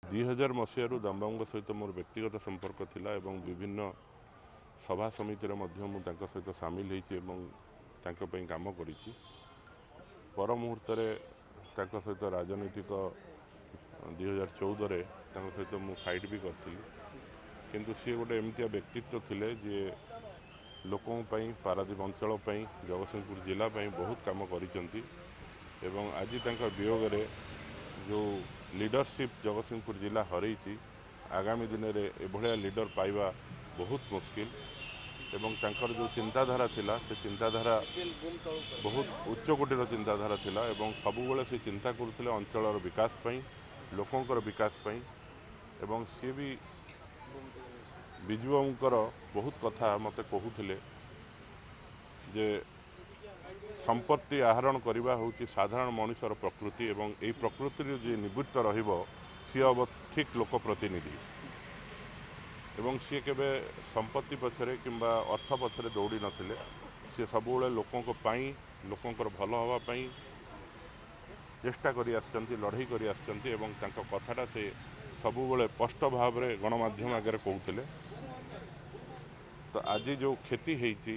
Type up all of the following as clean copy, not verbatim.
2000 मसीह दमबाबू सहित मोर व्यक्तिगत संपर्क थिला एवं विभिन्न सभा समिति सहित सामिल होती काम कर पर मुहूर्त सहित राजनीतिक 2014 सहित मु फाइट भी करी किंतु सी गोटे एमतिया व्यक्तित्व थिले जे लोकों पारादीप अंचल जगतसिंहपुर जिला बहुत काम करिसेंती एवं आज वियोग जो लीडरशिप जगतसिंहपुर जिला हरई आगामी दिन में एभलिया लीडर पाइबा बहुत मुश्किल एवं तांकर जो चिंताधारा थिला से चिंताधारा बहुत उच्चकोटीर चिंताधारा थिला एवं सबुबले से चिंता करुले अंचलर विकास पई लोकंकर विकास पई एवं सी भी विजुबाबूंकर बहुत कथा मते कहूथिले जे संपत्ति आहरण करने हूँ साधारण मनुष्यर प्रकृति एवं यही प्रकृति जी निवृत्त रहिबो सी हम ठीक लोक प्रतिनिधि एवं सी केबे संपत्ति पछरे किंबा अर्थ पछरे दौड़ी नथिले सी सबुबले लोकंकर भल हवा पई चेष्टा करी आछंती लड़ाई करी आछंती एवं तांको कथाटा से सबुबले स्पष्ट भाव में गणमाध्यम आगे कहते तो आज जो क्षति होती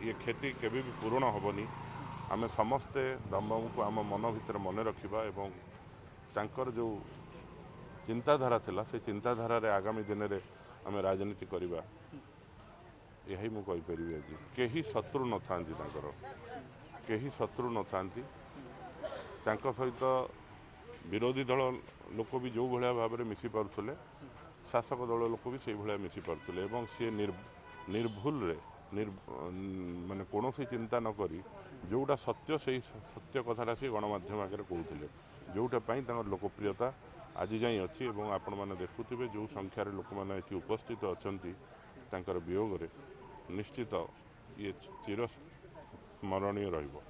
ये क्षति केबे भी पूरण हेबनी आम समस्ते दमबाबू को आम मन भीतर मन रखा एवं तांकर जो चिंताधारा थिला से चिंताधारा रे आगामी दिन में आम राजनीति करवा यही मुझे कहीपरि आज कहीं शत्रु न था कहीं शत्रु न था सहित विरोधी दल लोक भी जो भाया भाव में मिसी पारुले शासक दल लोक भी से भाया मिसी पारुले एवं सी निर्भुल माने कौन चिंता नक जोटा सत्य से सत्य कथाटा सी गणमाध्यम आगे कहते जोटापाई लोकप्रियता आज जाए अच्छी एवं आपण मैंने देखुवे जो संख्यार लोक मैंने उपस्थित अच्छा वियोग निश्चित ये चिर स्मरणीय रहिबो।